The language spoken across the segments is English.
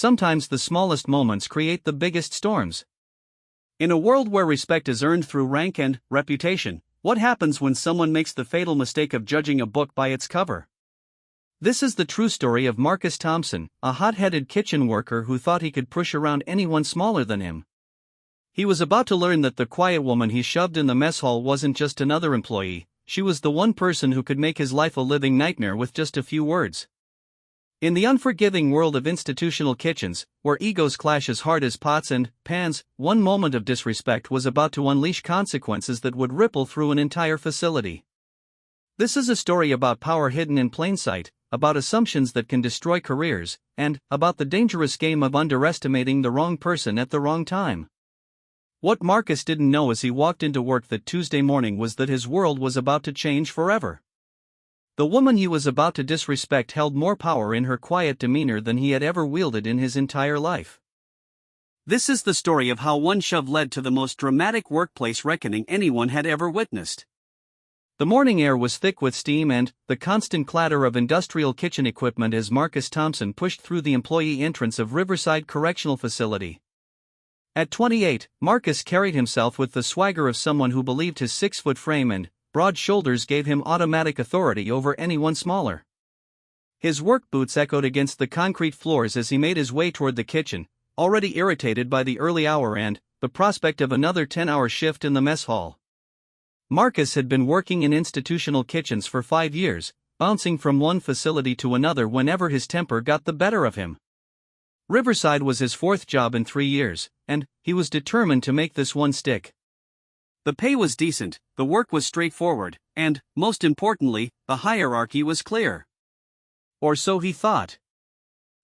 sometimes the smallest moments create the biggest storms. In a world where respect is earned through rank and reputation, what happens when someone makes the fatal mistake of judging a book by its cover? This is the true story of Marcus Thompson, a hot-headed kitchen worker who thought he could push around anyone smaller than him. He was about to learn that the quiet woman he shoved in the mess hall wasn't just another employee, she was the one person who could make his life a living nightmare with just a few words. In the unforgiving world of institutional kitchens, where egos clash as hard as pots and pans, one moment of disrespect was about to unleash consequences that would ripple through an entire facility. This is a story about power hidden in plain sight, about assumptions that can destroy careers, and about the dangerous game of underestimating the wrong person at the wrong time. What Marcus didn't know as he walked into work that Tuesday morning was that his world was about to change forever. The woman he was about to disrespect held more power in her quiet demeanor than he had ever wielded in his entire life. This is the story of how one shove led to the most dramatic workplace reckoning anyone had ever witnessed. The morning air was thick with steam and the constant clatter of industrial kitchen equipment as Marcus Thompson pushed through the employee entrance of Riverside Correctional Facility. At 28, Marcus carried himself with the swagger of someone who believed his 6-foot frame and broad shoulders gave him automatic authority over anyone smaller. His work boots echoed against the concrete floors as he made his way toward the kitchen, already irritated by the early hour and the prospect of another 10-hour shift in the mess hall. Marcus had been working in institutional kitchens for 5 years, bouncing from one facility to another whenever his temper got the better of him. Riverside was his 4th job in 3 years, and he was determined to make this one stick. The pay was decent, the work was straightforward, and, most importantly, the hierarchy was clear. Or so he thought.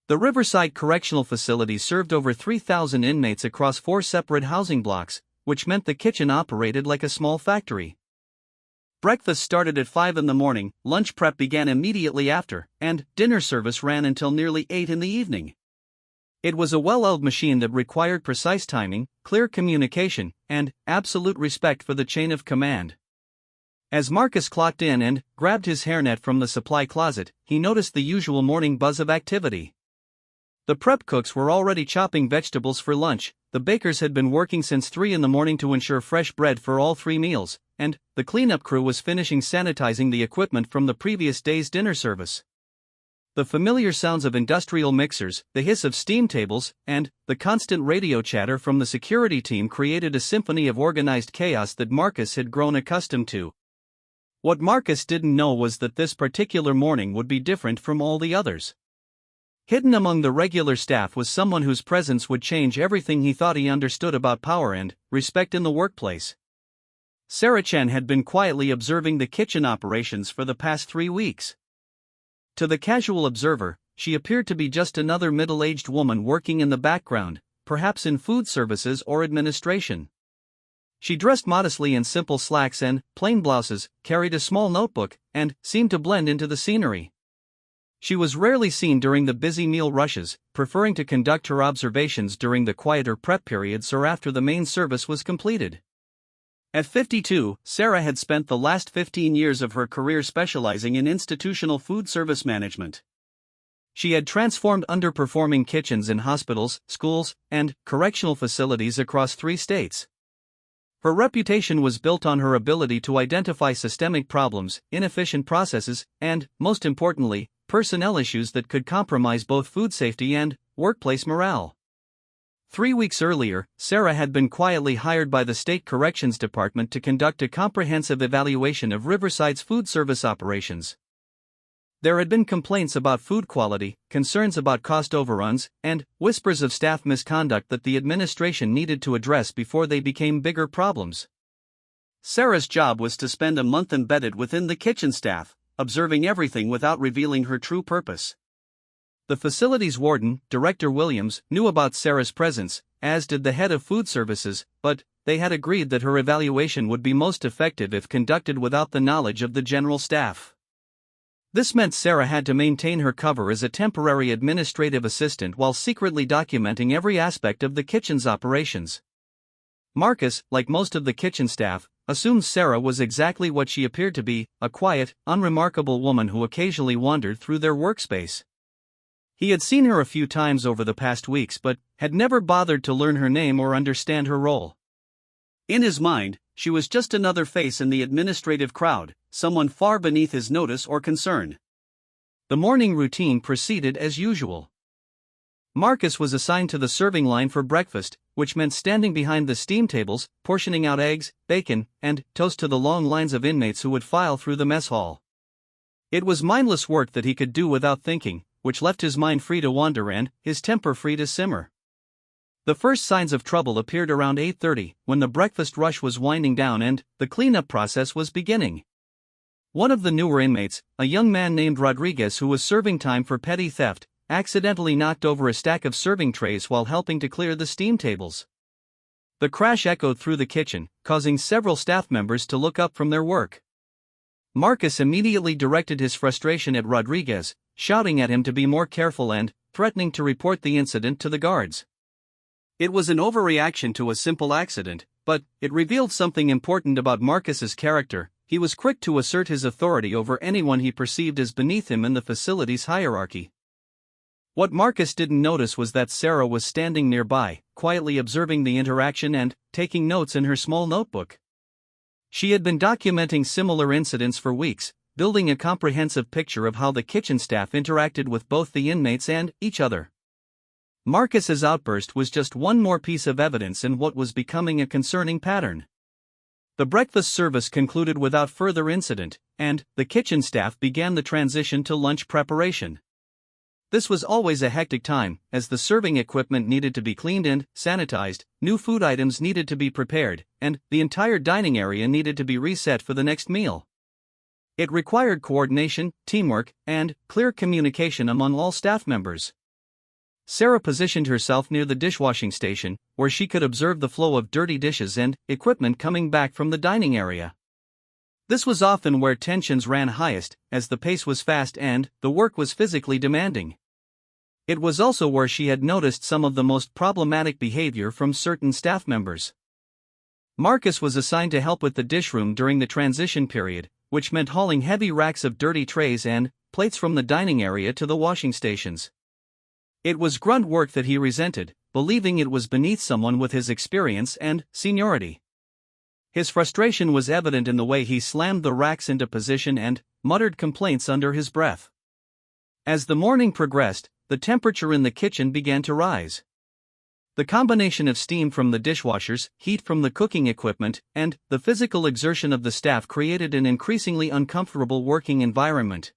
The Riverside Correctional Facility served over 3,000 inmates across 4 separate housing blocks, which meant the kitchen operated like a small factory. Breakfast started at 5 in the morning, lunch prep began immediately after, and dinner service ran until nearly 8 in the evening. It was a well-oiled machine that required precise timing, clear communication, and absolute respect for the chain of command. As Marcus clocked in and grabbed his hairnet from the supply closet, he noticed the usual morning buzz of activity. The prep cooks were already chopping vegetables for lunch, the bakers had been working since 3 in the morning to ensure fresh bread for all 3 meals, and the cleanup crew was finishing sanitizing the equipment from the previous day's dinner service. The familiar sounds of industrial mixers, the hiss of steam tables, and the constant radio chatter from the security team created a symphony of organized chaos that Marcus had grown accustomed to. What Marcus didn't know was that this particular morning would be different from all the others. Hidden among the regular staff was someone whose presence would change everything he thought he understood about power and respect in the workplace. Sarah Chen had been quietly observing the kitchen operations for the past 3 weeks. To the casual observer, she appeared to be just another middle-aged woman working in the background, perhaps in food services or administration. She dressed modestly in simple slacks and plain blouses, carried a small notebook, and seemed to blend into the scenery. She was rarely seen during the busy meal rushes, preferring to conduct her observations during the quieter prep periods or after the main service was completed. At 52, Sarah had spent the last 15 years of her career specializing in institutional food service management. She had transformed underperforming kitchens in hospitals, schools, and correctional facilities across 3 states. Her reputation was built on her ability to identify systemic problems, inefficient processes, and, most importantly, personnel issues that could compromise both food safety and workplace morale. 3 weeks earlier, Sarah had been quietly hired by the State Corrections Department to conduct a comprehensive evaluation of Riverside's food service operations. There had been complaints about food quality, concerns about cost overruns, and whispers of staff misconduct that the administration needed to address before they became bigger problems. Sarah's job was to spend a month embedded within the kitchen staff, observing everything without revealing her true purpose. The facility's warden, Director Williams, knew about Sarah's presence, as did the head of food services, but they had agreed that her evaluation would be most effective if conducted without the knowledge of the general staff. This meant Sarah had to maintain her cover as a temporary administrative assistant while secretly documenting every aspect of the kitchen's operations. Marcus, like most of the kitchen staff, assumed Sarah was exactly what she appeared to be, a quiet, unremarkable woman who occasionally wandered through their workspace. He had seen her a few times over the past weeks but had never bothered to learn her name or understand her role. In his mind, she was just another face in the administrative crowd, someone far beneath his notice or concern. The morning routine proceeded as usual. Marcus was assigned to the serving line for breakfast, which meant standing behind the steam tables, portioning out eggs, bacon, and toast to the long lines of inmates who would file through the mess hall. It was mindless work that he could do without thinking, which left his mind free to wander and his temper free to simmer. The first signs of trouble appeared around 8:30, when the breakfast rush was winding down and the cleanup process was beginning. One of the newer inmates, a young man named Rodriguez who was serving time for petty theft, accidentally knocked over a stack of serving trays while helping to clear the steam tables. The crash echoed through the kitchen, causing several staff members to look up from their work. Marcus immediately directed his frustration at Rodriguez, shouting at him to be more careful and threatening to report the incident to the guards. It was an overreaction to a simple accident, but it revealed something important about Marcus's character. He was quick to assert his authority over anyone he perceived as beneath him in the facility's hierarchy. What Marcus didn't notice was that Sarah was standing nearby, quietly observing the interaction and taking notes in her small notebook. She had been documenting similar incidents for weeks, building a comprehensive picture of how the kitchen staff interacted with both the inmates and each other. Marcus's outburst was just one more piece of evidence in what was becoming a concerning pattern. The breakfast service concluded without further incident, and the kitchen staff began the transition to lunch preparation. This was always a hectic time, as the serving equipment needed to be cleaned and sanitized, new food items needed to be prepared, and the entire dining area needed to be reset for the next meal. It required coordination, teamwork, and clear communication among all staff members. Sarah positioned herself near the dishwashing station, where she could observe the flow of dirty dishes and equipment coming back from the dining area. This was often where tensions ran highest, as the pace was fast and the work was physically demanding. It was also where she had noticed some of the most problematic behavior from certain staff members. Marcus was assigned to help with the dish room during the transition period, which meant hauling heavy racks of dirty trays and plates from the dining area to the washing stations. It was grunt work that he resented, believing it was beneath someone with his experience and seniority. His frustration was evident in the way he slammed the racks into position and muttered complaints under his breath. As the morning progressed, the temperature in the kitchen began to rise. The combination of steam from the dishwashers, heat from the cooking equipment, and the physical exertion of the staff created an increasingly uncomfortable working environment.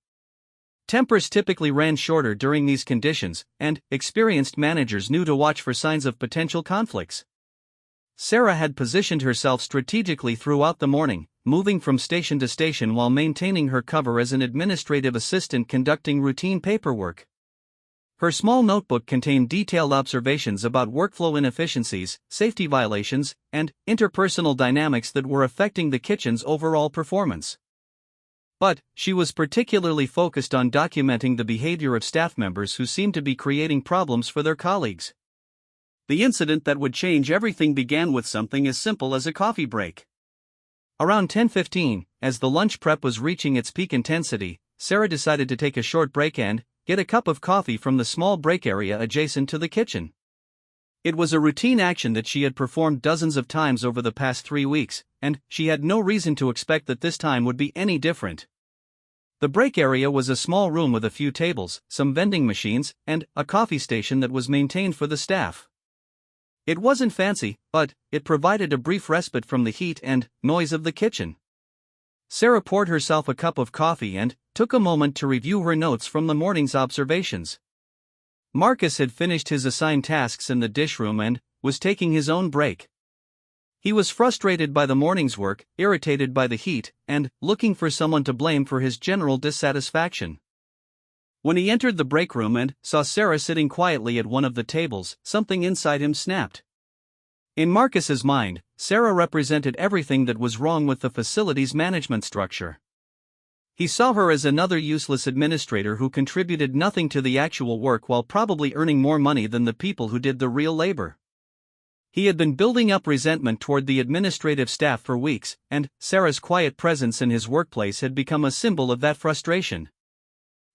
Tempers typically ran shorter during these conditions, and experienced managers knew to watch for signs of potential conflicts. Sarah had positioned herself strategically throughout the morning, moving from station to station while maintaining her cover as an administrative assistant conducting routine paperwork. Her small notebook contained detailed observations about workflow inefficiencies, safety violations, and interpersonal dynamics that were affecting the kitchen's overall performance. But she was particularly focused on documenting the behavior of staff members who seemed to be creating problems for their colleagues. The incident that would change everything began with something as simple as a coffee break. Around 10:15, as the lunch prep was reaching its peak intensity, Sarah decided to take a short break and get a cup of coffee from the small break area adjacent to the kitchen. It was a routine action that she had performed dozens of times over the past 3 weeks, and she had no reason to expect that this time would be any different. The break area was a small room with a few tables, some vending machines, and a coffee station that was maintained for the staff. It wasn't fancy, but it provided a brief respite from the heat and noise of the kitchen. Sarah poured herself a cup of coffee and took a moment to review her notes from the morning's observations. Marcus had finished his assigned tasks in the dish room and was taking his own break. He was frustrated by the morning's work, irritated by the heat, and looking for someone to blame for his general dissatisfaction. When he entered the break room and saw Sarah sitting quietly at one of the tables, something inside him snapped. In Marcus's mind, Sarah represented everything that was wrong with the facility's management structure. He saw her as another useless administrator who contributed nothing to the actual work while probably earning more money than the people who did the real labor. He had been building up resentment toward the administrative staff for weeks, and Sarah's quiet presence in his workplace had become a symbol of that frustration.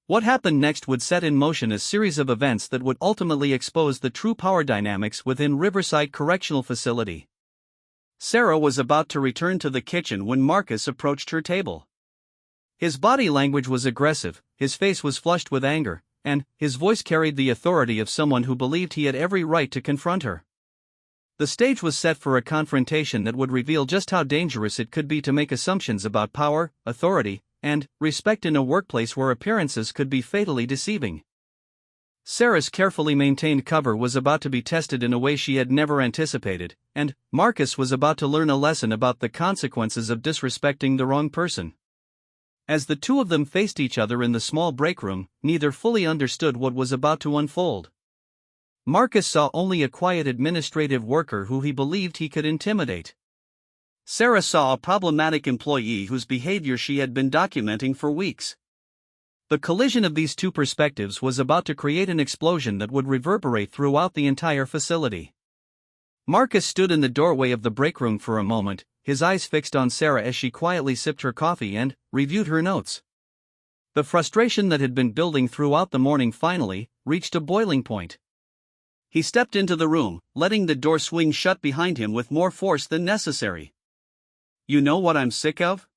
What happened next would set in motion a series of events that would ultimately expose the true power dynamics within Riverside Correctional Facility. Sarah was about to return to the kitchen when Marcus approached her table. His body language was aggressive, his face was flushed with anger, and his voice carried the authority of someone who believed he had every right to confront her. The stage was set for a confrontation that would reveal just how dangerous it could be to make assumptions about power, authority, and respect in a workplace where appearances could be fatally deceiving. Sarah's carefully maintained cover was about to be tested in a way she had never anticipated, and Marcus was about to learn a lesson about the consequences of disrespecting the wrong person. As the two of them faced each other in the small break room, neither fully understood what was about to unfold. Marcus saw only a quiet administrative worker who he believed he could intimidate. Sarah saw a problematic employee whose behavior she had been documenting for weeks. The collision of these two perspectives was about to create an explosion that would reverberate throughout the entire facility. Marcus stood in the doorway of the break room for a moment, his eyes fixed on Sarah as she quietly sipped her coffee and reviewed her notes. The frustration that had been building throughout the morning finally reached a boiling point. He stepped into the room, letting the door swing shut behind him with more force than necessary. "You know what I'm sick of?"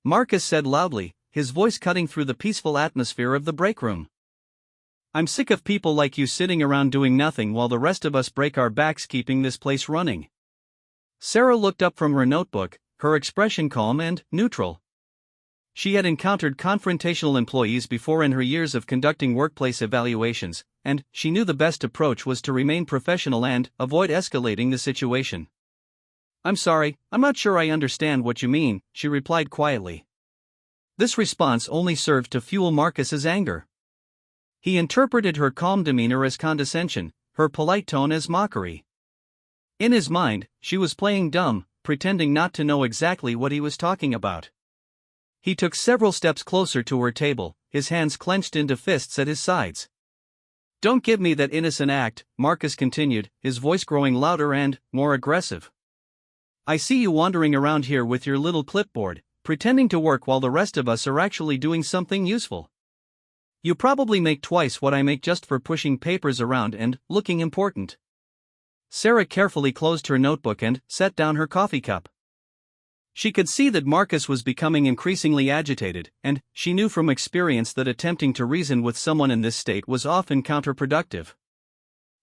Marcus said loudly, his voice cutting through the peaceful atmosphere of the break room. "I'm sick of people like you sitting around doing nothing while the rest of us break our backs keeping this place running." Sarah looked up from her notebook, her expression calm and neutral. She had encountered confrontational employees before in her years of conducting workplace evaluations, and she knew the best approach was to remain professional and avoid escalating the situation. "I'm sorry, I'm not sure I understand what you mean," she replied quietly. This response only served to fuel Marcus's anger. He interpreted her calm demeanor as condescension, her polite tone as mockery. In his mind, she was playing dumb, pretending not to know exactly what he was talking about. He took several steps closer to her table, his hands clenched into fists at his sides. "Don't give me that innocent act," Marcus continued, his voice growing louder and more aggressive. "I see you wandering around here with your little clipboard, pretending to work while the rest of us are actually doing something useful. You probably make twice what I make just for pushing papers around and looking important." Sarah carefully closed her notebook and set down her coffee cup. She could see that Marcus was becoming increasingly agitated, and she knew from experience that attempting to reason with someone in this state was often counterproductive.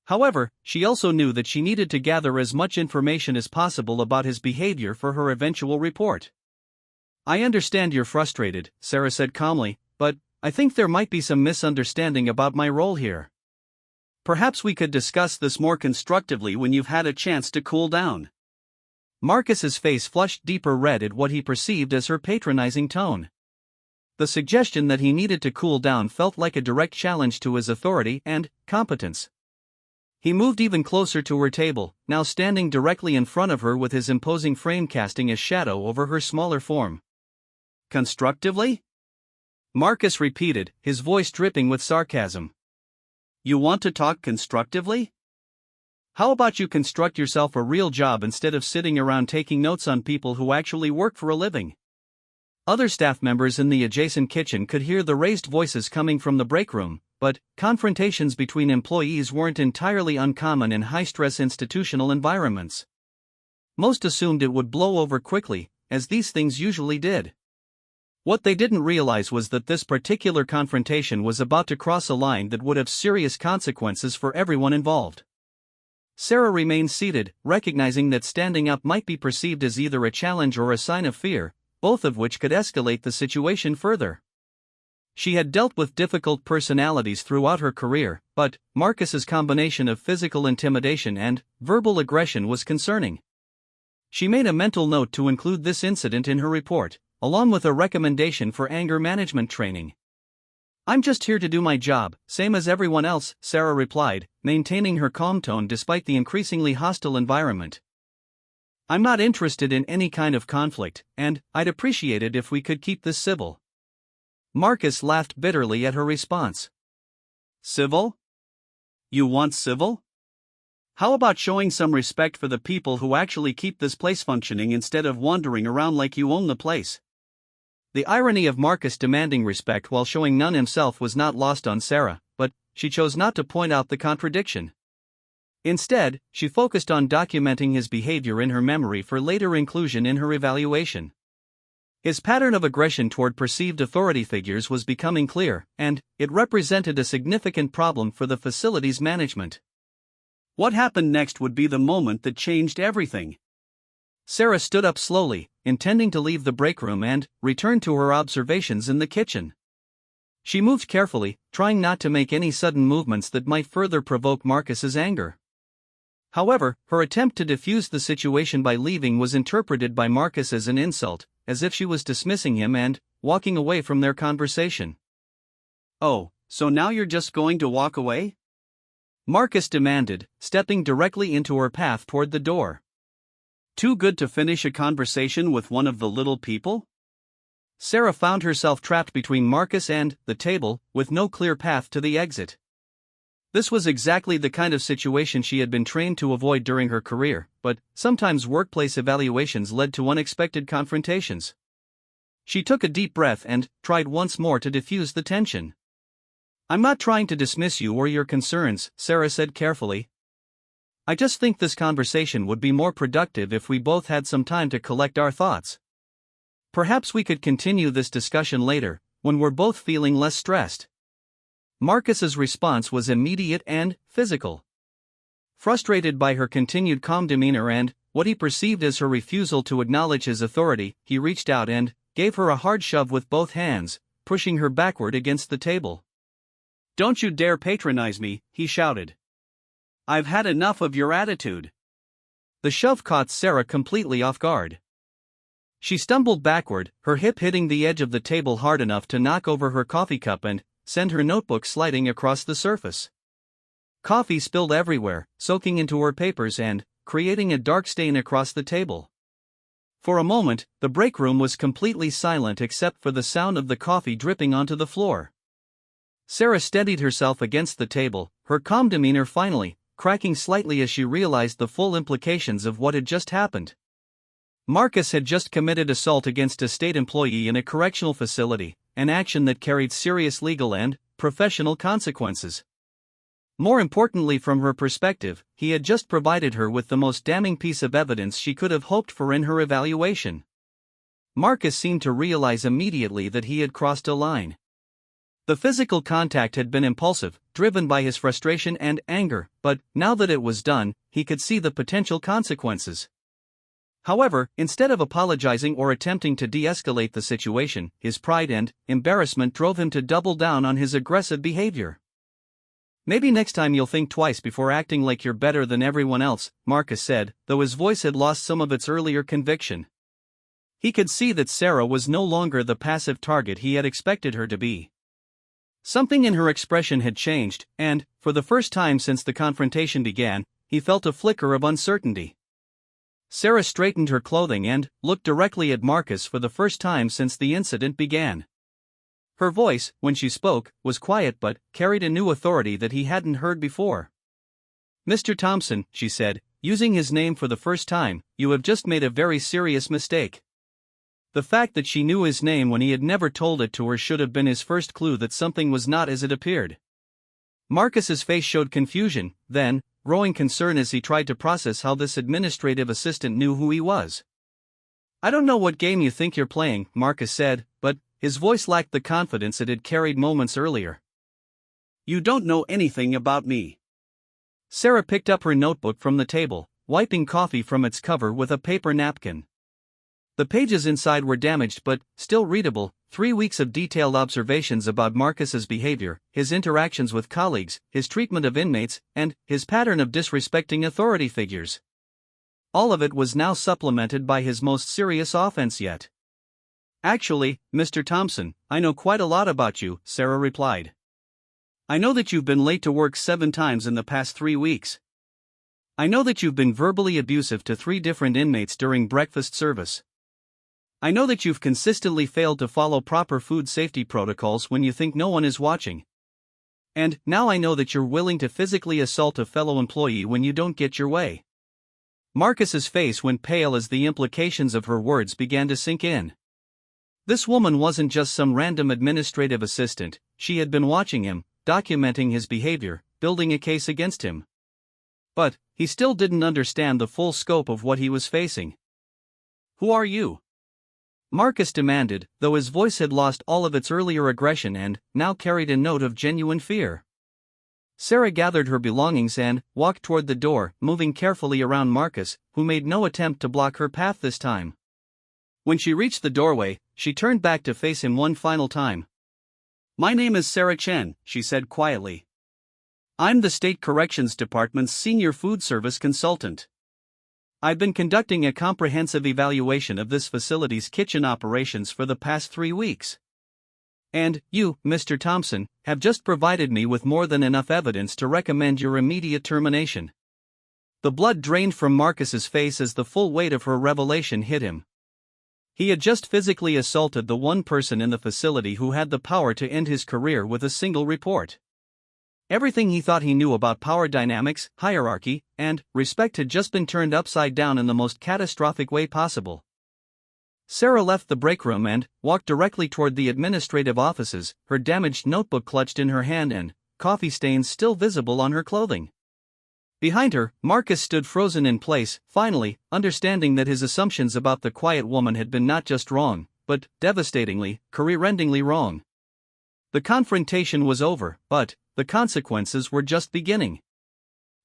However, she also knew that she needed to gather as much information as possible about his behavior for her eventual report. "I understand you're frustrated," Sarah said calmly, "but I think there might be some misunderstanding about my role here. Perhaps we could discuss this more constructively when you've had a chance to cool down." Marcus's face flushed deeper red at what he perceived as her patronizing tone. The suggestion that he needed to cool down felt like a direct challenge to his authority and competence. He moved even closer to her table, now standing directly in front of her with his imposing frame casting a shadow over her smaller form. "Constructively?" Marcus repeated, his voice dripping with sarcasm. "You want to talk constructively? How about you construct yourself a real job instead of sitting around taking notes on people who actually work for a living?" Other staff members in the adjacent kitchen could hear the raised voices coming from the break room, but confrontations between employees weren't entirely uncommon in high-stress institutional environments. Most assumed it would blow over quickly, as these things usually did. What they didn't realize was that this particular confrontation was about to cross a line that would have serious consequences for everyone involved. Sarah remained seated, recognizing that standing up might be perceived as either a challenge or a sign of fear, both of which could escalate the situation further. She had dealt with difficult personalities throughout her career, but Marcus's combination of physical intimidation and verbal aggression was concerning. She made a mental note to include this incident in her report, along with a recommendation for anger management training. "I'm just here to do my job, same as everyone else," Sarah replied, maintaining her calm tone despite the increasingly hostile environment. "I'm not interested in any kind of conflict, and I'd appreciate it if we could keep this civil." Marcus laughed bitterly at her response. "Civil? You want civil? How about showing some respect for the people who actually keep this place functioning instead of wandering around like you own the place?" The irony of Marcus demanding respect while showing none himself was not lost on Sarah, but she chose not to point out the contradiction. Instead, she focused on documenting his behavior in her memory for later inclusion in her evaluation. His pattern of aggression toward perceived authority figures was becoming clear, and it represented a significant problem for the facility's management. What happened next would be the moment that changed everything. Sarah stood up slowly, intending to leave the break room and return to her observations in the kitchen. She moved carefully, trying not to make any sudden movements that might further provoke Marcus's anger. However, her attempt to defuse the situation by leaving was interpreted by Marcus as an insult, as if she was dismissing him and walking away from their conversation. "Oh, so now you're just going to walk away?" Marcus demanded, stepping directly into her path toward the door. "Too good to finish a conversation with one of the little people?" Sarah found herself trapped between Marcus and the table, with no clear path to the exit. This was exactly the kind of situation she had been trained to avoid during her career, but sometimes workplace evaluations led to unexpected confrontations. She took a deep breath and tried once more to diffuse the tension. "I'm not trying to dismiss you or your concerns," Sarah said carefully. "I just think this conversation would be more productive if we both had some time to collect our thoughts. Perhaps we could continue this discussion later, when we're both feeling less stressed." Marcus's response was immediate and physical. Frustrated by her continued calm demeanor and what he perceived as her refusal to acknowledge his authority, he reached out and gave her a hard shove with both hands, pushing her backward against the table. "Don't you dare patronize me," he shouted. "I've had enough of your attitude." The shove caught Sarah completely off guard. She stumbled backward, her hip hitting the edge of the table hard enough to knock over her coffee cup and send her notebook sliding across the surface. Coffee spilled everywhere, soaking into her papers and creating a dark stain across the table. For a moment, the break room was completely silent except for the sound of the coffee dripping onto the floor. Sarah steadied herself against the table, her calm demeanor finally cracking slightly as she realized the full implications of what had just happened. Marcus had just committed assault against a state employee in a correctional facility, an action that carried serious legal and professional consequences. More importantly, from her perspective, he had just provided her with the most damning piece of evidence she could have hoped for in her evaluation. Marcus seemed to realize immediately that he had crossed a line. The physical contact had been impulsive, driven by his frustration and anger, but now that it was done, he could see the potential consequences. However, instead of apologizing or attempting to de-escalate the situation, his pride and embarrassment drove him to double down on his aggressive behavior. "Maybe next time you'll think twice before acting like you're better than everyone else," Marcus said, though his voice had lost some of its earlier conviction. He could see that Sarah was no longer the passive target he had expected her to be. Something in her expression had changed, and, for the first time since the confrontation began, he felt a flicker of uncertainty. Sarah straightened her clothing and looked directly at Marcus for the first time since the incident began. Her voice, when she spoke, was quiet but carried a new authority that he hadn't heard before. "Mr. Thompson," she said, using his name for the first time, "you have just made a very serious mistake." The fact that she knew his name when he had never told it to her should have been his first clue that something was not as it appeared. Marcus's face showed confusion, then growing concern as he tried to process how this administrative assistant knew who he was. "I don't know what game you think you're playing," Marcus said, but his voice lacked the confidence it had carried moments earlier. "You don't know anything about me." Sarah picked up her notebook from the table, wiping coffee from its cover with a paper napkin. The pages inside were damaged but still readable, 3 weeks of detailed observations about Marcus's behavior, his interactions with colleagues, his treatment of inmates, and his pattern of disrespecting authority figures. All of it was now supplemented by his most serious offense yet. "Actually, Mr. Thompson, I know quite a lot about you," Sarah replied. "I know that you've been late to work 7 times in the past 3 weeks. I know that you've been verbally abusive to 3 different inmates during breakfast service. I know that you've consistently failed to follow proper food safety protocols when you think no one is watching. And now I know that you're willing to physically assault a fellow employee when you don't get your way." Marcus's face went pale as the implications of her words began to sink in. This woman wasn't just some random administrative assistant, she had been watching him, documenting his behavior, building a case against him. But he still didn't understand the full scope of what he was facing. "Who are you?" Marcus demanded, though his voice had lost all of its earlier aggression and now carried a note of genuine fear. Sarah gathered her belongings and walked toward the door, moving carefully around Marcus, who made no attempt to block her path this time. When she reached the doorway, she turned back to face him one final time. "My name is Sarah Chen," she said quietly. "I'm the State Corrections Department's senior food service consultant. I've been conducting a comprehensive evaluation of this facility's kitchen operations for the past 3 weeks. And you, Mr. Thompson, have just provided me with more than enough evidence to recommend your immediate termination." The blood drained from Marcus's face as the full weight of her revelation hit him. He had just physically assaulted the one person in the facility who had the power to end his career with a single report. Everything he thought he knew about power dynamics, hierarchy, and respect had just been turned upside down in the most catastrophic way possible. Sarah left the break room and walked directly toward the administrative offices, her damaged notebook clutched in her hand and coffee stains still visible on her clothing. Behind her, Marcus stood frozen in place, finally, understanding that his assumptions about the quiet woman had been not just wrong, but devastatingly, career-endingly wrong. The confrontation was over, but the consequences were just beginning.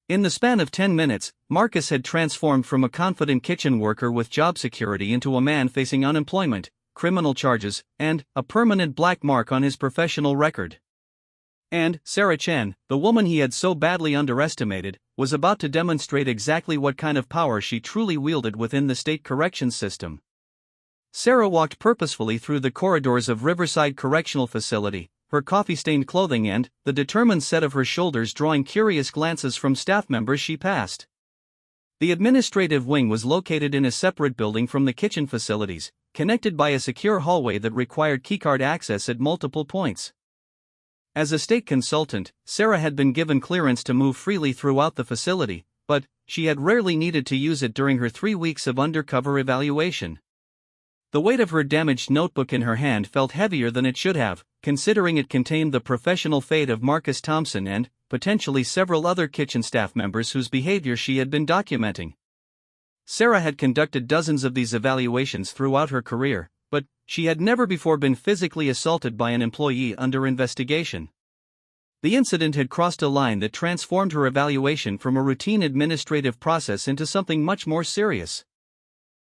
In the span of 10 minutes, Marcus had transformed from a confident kitchen worker with job security into a man facing unemployment, criminal charges, and a permanent black mark on his professional record. And Sarah Chen, the woman he had so badly underestimated, was about to demonstrate exactly what kind of power she truly wielded within the state corrections system. Sarah walked purposefully through the corridors of Riverside Correctional Facility, her coffee-stained clothing and the determined set of her shoulders drawing curious glances from staff members she passed. The administrative wing was located in a separate building from the kitchen facilities, connected by a secure hallway that required keycard access at multiple points. As a state consultant, Sarah had been given clearance to move freely throughout the facility, but she had rarely needed to use it during her 3 weeks of undercover evaluation. The weight of her damaged notebook in her hand felt heavier than it should have, considering it contained the professional fate of Marcus Thompson and, potentially several other kitchen staff members whose behavior she had been documenting. Sarah had conducted dozens of these evaluations throughout her career, but she had never before been physically assaulted by an employee under investigation. The incident had crossed a line that transformed her evaluation from a routine administrative process into something much more serious.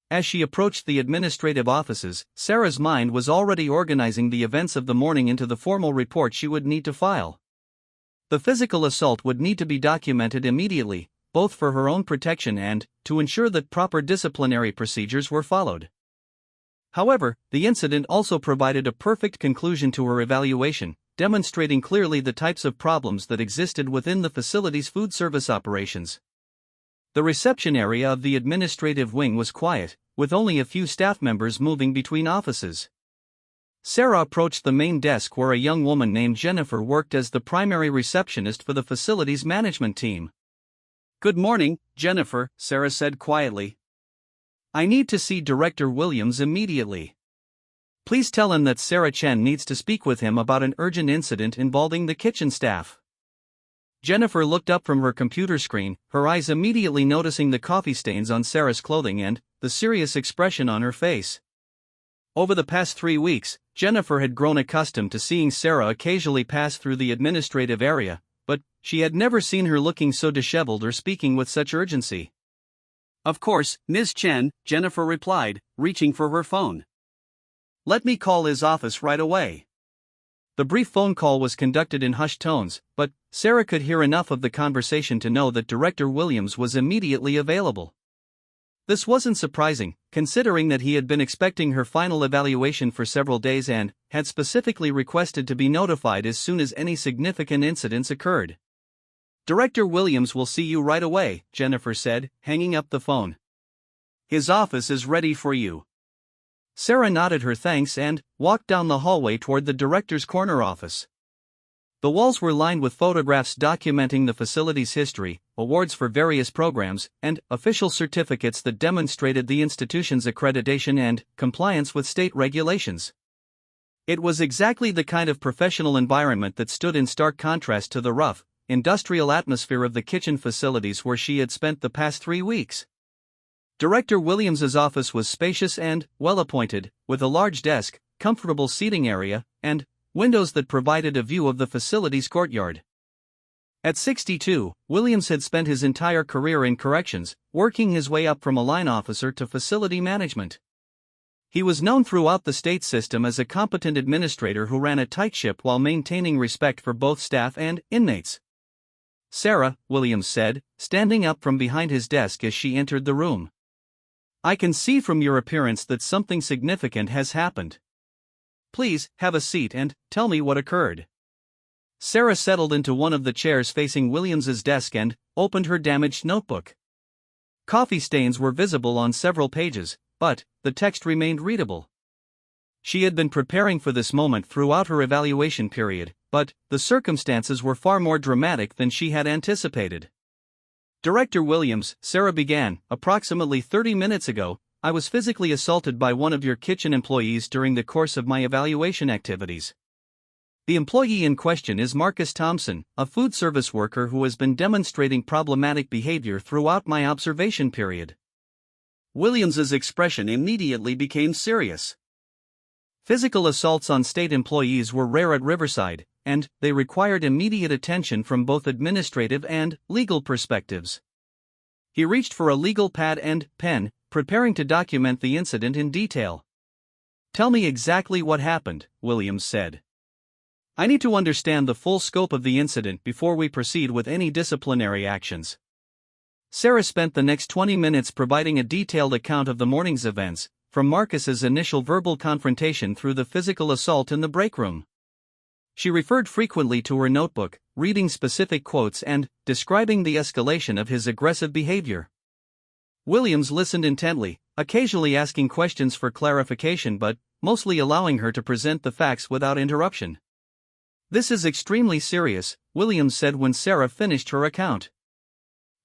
As she approached the administrative offices, Sarah's mind was already organizing the events of the morning into the formal report she would need to file. The physical assault would need to be documented immediately, both for her own protection and to ensure that proper disciplinary procedures were followed. However, the incident also provided a perfect conclusion to her evaluation, demonstrating clearly the types of problems that existed within the facility's food service operations. The reception area of the administrative wing was quiet, with only a few staff members moving between offices. Sarah approached the main desk where a young woman named Jennifer worked as the primary receptionist for the facility's management team. "Good morning, Jennifer," Sarah said quietly. "I need to see Director Williams immediately. Please tell him that Sarah Chen needs to speak with him about an urgent incident involving the kitchen staff." Jennifer looked up from her computer screen, her eyes immediately noticing the coffee stains on Sarah's clothing and the serious expression on her face. Over the past 3 weeks, Jennifer had grown accustomed to seeing Sarah occasionally pass through the administrative area, but she had never seen her looking so disheveled or speaking with such urgency. "Of course, Ms. Chen," Jennifer replied, reaching for her phone. "Let me call his office right away." The brief phone call was conducted in hushed tones, but Sarah could hear enough of the conversation to know that Director Williams was immediately available. This wasn't surprising, considering that he had been expecting her final evaluation for several days and had specifically requested to be notified as soon as any significant incidents occurred. "Director Williams will see you right away," Jennifer said, hanging up the phone. "His office is ready for you." Sarah nodded her thanks and walked down the hallway toward the director's corner office. The walls were lined with photographs documenting the facility's history, awards for various programs, and official certificates that demonstrated the institution's accreditation and compliance with state regulations. It was exactly the kind of professional environment that stood in stark contrast to the rough, industrial atmosphere of the kitchen facilities where she had spent the past 3 weeks. Director Williams's office was spacious and well-appointed, with a large desk, comfortable seating area, and windows that provided a view of the facility's courtyard. At 62, Williams had spent his entire career in corrections, working his way up from a line officer to facility management. He was known throughout the state system as a competent administrator who ran a tight ship while maintaining respect for both staff and inmates. "Sarah," Williams said, standing up from behind his desk as she entered the room. "I can see from your appearance that something significant has happened. Please, have a seat and tell me what occurred." Sarah settled into one of the chairs facing Williams's desk and opened her damaged notebook. Coffee stains were visible on several pages, but the text remained readable. She had been preparing for this moment throughout her evaluation period, but the circumstances were far more dramatic than she had anticipated. "Director Williams," Sarah began, "approximately 30 minutes ago, I was physically assaulted by one of your kitchen employees during the course of my evaluation activities. The employee in question is Marcus Thompson, a food service worker who has been demonstrating problematic behavior throughout my observation period." Williams's expression immediately became serious. Physical assaults on state employees were rare at Riverside, and they required immediate attention from both administrative and legal perspectives. He reached for a legal pad and pen, preparing to document the incident in detail. "Tell me exactly what happened," Williams said. "I need to understand the full scope of the incident before we proceed with any disciplinary actions." Sarah spent the next 20 minutes providing a detailed account of the morning's events, from Marcus's initial verbal confrontation through the physical assault in the break room. She referred frequently to her notebook, reading specific quotes and describing the escalation of his aggressive behavior. Williams listened intently, occasionally asking questions for clarification but mostly allowing her to present the facts without interruption. "This is extremely serious," Williams said when Sarah finished her account.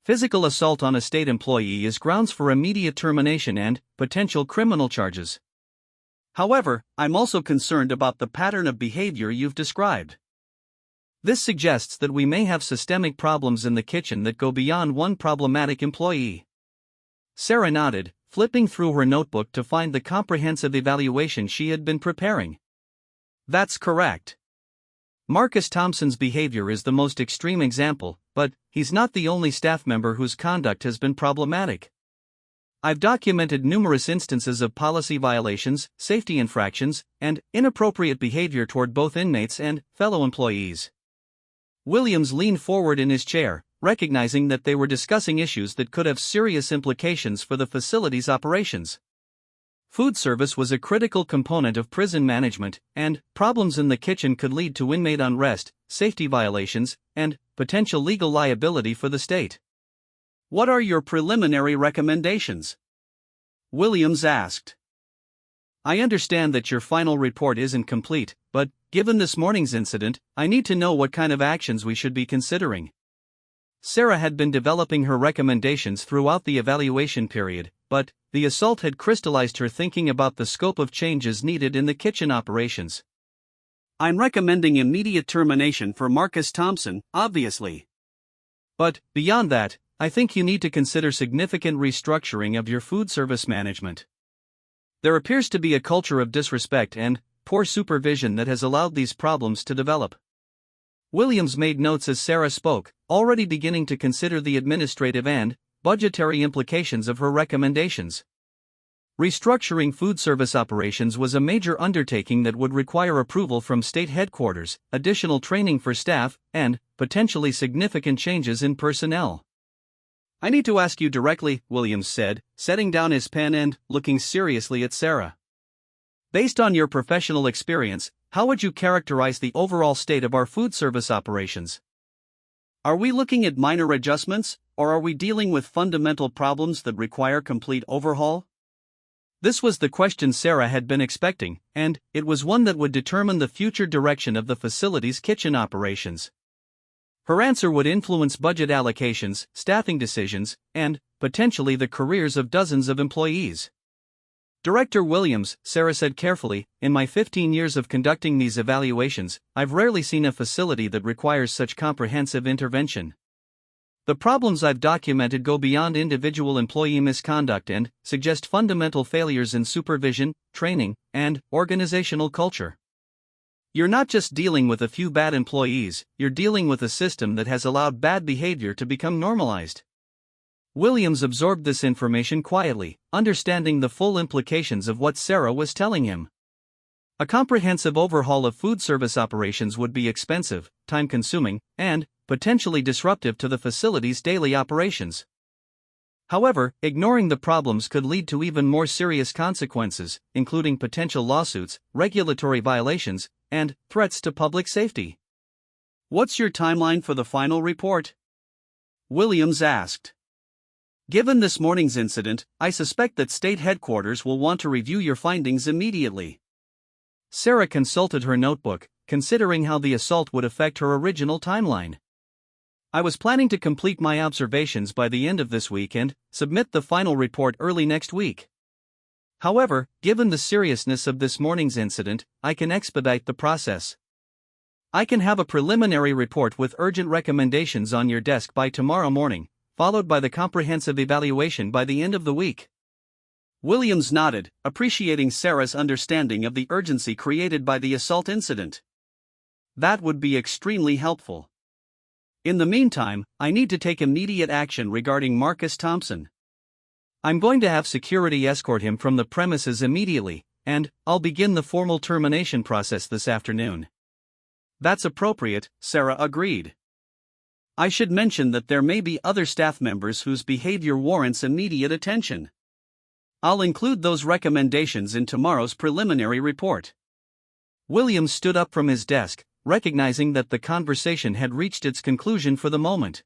"Physical assault on a state employee is grounds for immediate termination and potential criminal charges. However, I'm also concerned about the pattern of behavior you've described. This suggests that we may have systemic problems in the kitchen that go beyond one problematic employee." Sarah nodded, flipping through her notebook to find the comprehensive evaluation she had been preparing. "That's correct. Marcus Thompson's behavior is the most extreme example, but he's not the only staff member whose conduct has been problematic. I've documented numerous instances of policy violations, safety infractions, and inappropriate behavior toward both inmates and fellow employees." Williams leaned forward in his chair, recognizing that they were discussing issues that could have serious implications for the facility's operations. Food service was a critical component of prison management, and problems in the kitchen could lead to inmate unrest, safety violations, and potential legal liability for the state. "What are your preliminary recommendations?" Williams asked. "I understand that your final report isn't complete, but given this morning's incident, I need to know what kind of actions we should be considering." Sarah had been developing her recommendations throughout the evaluation period, but the assault had crystallized her thinking about the scope of changes needed in the kitchen operations. "I'm recommending immediate termination for Marcus Thompson, obviously. But, beyond that, I think you need to consider significant restructuring of your food service management. There appears to be a culture of disrespect and poor supervision that has allowed these problems to develop." Williams made notes as Sarah spoke, already beginning to consider the administrative and budgetary implications of her recommendations. Restructuring food service operations was a major undertaking that would require approval from state headquarters, additional training for staff, and potentially significant changes in personnel. "I need to ask you directly," Williams said, setting down his pen and looking seriously at Sarah. "Based on your professional experience, how would you characterize the overall state of our food service operations? Are we looking at minor adjustments, or are we dealing with fundamental problems that require complete overhaul?" This was the question Sarah had been expecting, and it was one that would determine the future direction of the facility's kitchen operations. Her answer would influence budget allocations, staffing decisions, and potentially the careers of dozens of employees. Director Williams, Sarah said carefully, in my 15 years of conducting these evaluations, I've rarely seen a facility that requires such comprehensive intervention. The problems I've documented go beyond individual employee misconduct and suggest fundamental failures in supervision, training, and organizational culture. You're not just dealing with a few bad employees, you're dealing with a system that has allowed bad behavior to become normalized. Williams absorbed this information quietly, understanding the full implications of what Sarah was telling him. A comprehensive overhaul of food service operations would be expensive, time-consuming, and potentially disruptive to the facility's daily operations. However, ignoring the problems could lead to even more serious consequences, including potential lawsuits, regulatory violations, and threats to public safety. What's your timeline for the final report? Williams asked. Given this morning's incident, I suspect that state headquarters will want to review your findings immediately. Sarah consulted her notebook, considering how the assault would affect her original timeline. I was planning to complete my observations by the end of this week and submit the final report early next week. However, given the seriousness of this morning's incident, I can expedite the process. I can have a preliminary report with urgent recommendations on your desk by tomorrow morning, followed by the comprehensive evaluation by the end of the week. Williams nodded, appreciating Sarah's understanding of the urgency created by the assault incident. That would be extremely helpful. In the meantime, I need to take immediate action regarding Marcus Thompson. I'm going to have security escort him from the premises immediately, and I'll begin the formal termination process this afternoon. That's appropriate, Sarah agreed. I should mention that there may be other staff members whose behavior warrants immediate attention. I'll include those recommendations in tomorrow's preliminary report. Williams stood up from his desk, recognizing that the conversation had reached its conclusion for the moment.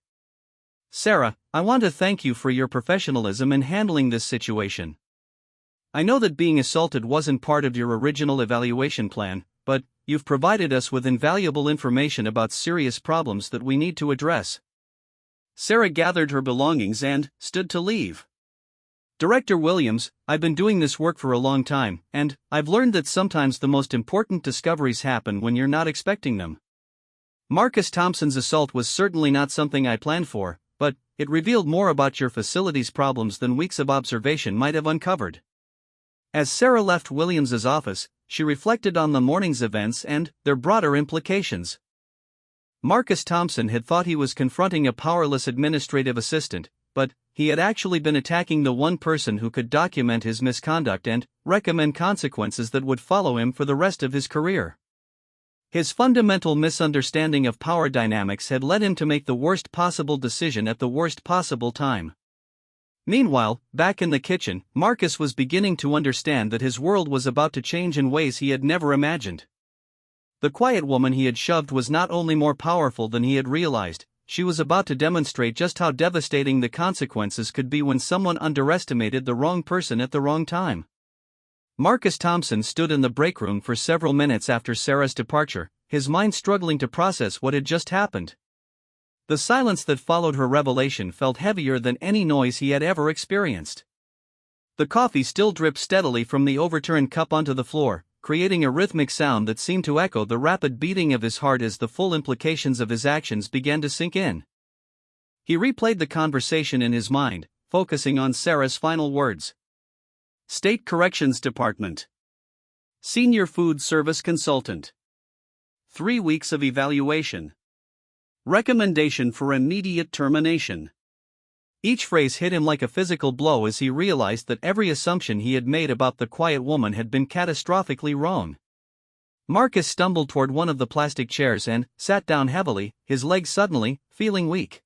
Sarah, I want to thank you for your professionalism in handling this situation. I know that being assaulted wasn't part of your original evaluation plan, but you've provided us with invaluable information about serious problems that we need to address. Sarah gathered her belongings and stood to leave. Director Williams, I've been doing this work for a long time, and I've learned that sometimes the most important discoveries happen when you're not expecting them. Marcus Thompson's assault was certainly not something I planned for, but it revealed more about your facility's problems than weeks of observation might have uncovered. As Sarah left Williams's office, she reflected on the morning's events and their broader implications. Marcus Thompson had thought he was confronting a powerless administrative assistant, but he had actually been attacking the one person who could document his misconduct and recommend consequences that would follow him for the rest of his career. His fundamental misunderstanding of power dynamics had led him to make the worst possible decision at the worst possible time. Meanwhile, back in the kitchen, Marcus was beginning to understand that his world was about to change in ways he had never imagined. The quiet woman he had shoved was not only more powerful than he had realized, she was about to demonstrate just how devastating the consequences could be when someone underestimated the wrong person at the wrong time. Marcus Thompson stood in the break room for several minutes after Sarah's departure, his mind struggling to process what had just happened. The silence that followed her revelation felt heavier than any noise he had ever experienced. The coffee still dripped steadily from the overturned cup onto the floor, creating a rhythmic sound that seemed to echo the rapid beating of his heart as the full implications of his actions began to sink in. He replayed the conversation in his mind, focusing on Sarah's final words. State Corrections Department. Senior Food Service Consultant. 3 weeks of evaluation. Recommendation for immediate termination. Each phrase hit him like a physical blow as he realized that every assumption he had made about the quiet woman had been catastrophically wrong. Marcus stumbled toward one of the plastic chairs and sat down heavily, his legs suddenly feeling weak.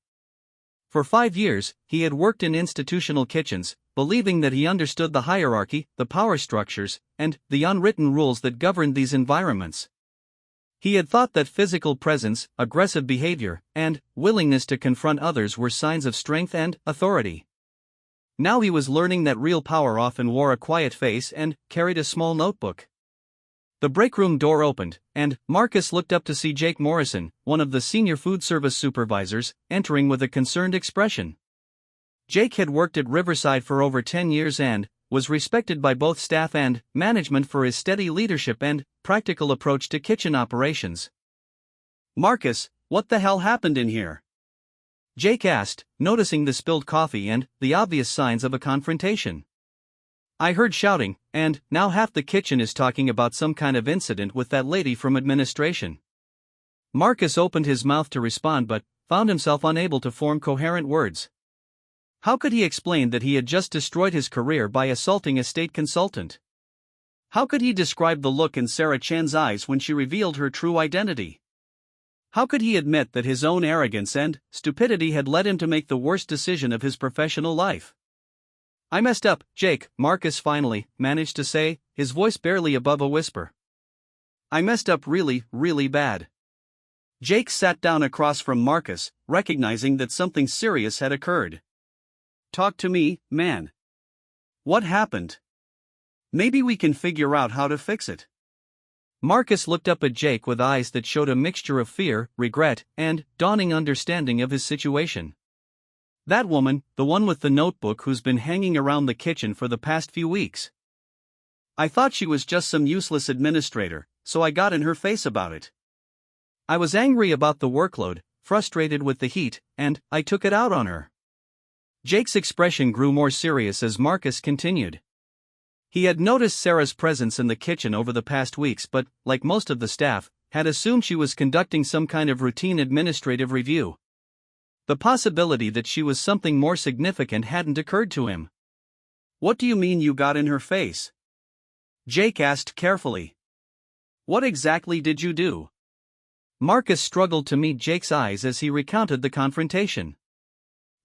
For 5 years, he had worked in institutional kitchens, believing that he understood the hierarchy, the power structures, and the unwritten rules that governed these environments. He had thought that physical presence, aggressive behavior, and willingness to confront others were signs of strength and authority. Now he was learning that real power often wore a quiet face and carried a small notebook. The break room door opened, and Marcus looked up to see Jake Morrison, one of the senior food service supervisors, entering with a concerned expression. Jake had worked at Riverside for over 10 years and, was respected by both staff and management for his steady leadership and practical approach to kitchen operations. "Marcus, what the hell happened in here?" Jake asked, noticing the spilled coffee and the obvious signs of a confrontation. "I heard shouting, and now half the kitchen is talking about some kind of incident with that lady from administration." Marcus opened his mouth to respond but found himself unable to form coherent words. How could he explain that he had just destroyed his career by assaulting a state consultant? How could he describe the look in Sarah Chen's eyes when she revealed her true identity? How could he admit that his own arrogance and stupidity had led him to make the worst decision of his professional life? "I messed up, Jake," Marcus finally managed to say, his voice barely above a whisper. "I messed up really, really bad." Jake sat down across from Marcus, recognizing that something serious had occurred. "Talk to me, man. What happened? Maybe we can figure out how to fix it." Marcus looked up at Jake with eyes that showed a mixture of fear, regret, and dawning understanding of his situation. "That woman, the one with the notebook who's been hanging around the kitchen for the past few weeks. I thought she was just some useless administrator, so I got in her face about it. I was angry about the workload, frustrated with the heat, and I took it out on her." Jake's expression grew more serious as Marcus continued. He had noticed Sarah's presence in the kitchen over the past weeks but, like most of the staff, had assumed she was conducting some kind of routine administrative review. The possibility that she was something more significant hadn't occurred to him. "What do you mean you got in her face?" Jake asked carefully. "What exactly did you do?" Marcus struggled to meet Jake's eyes as he recounted the confrontation.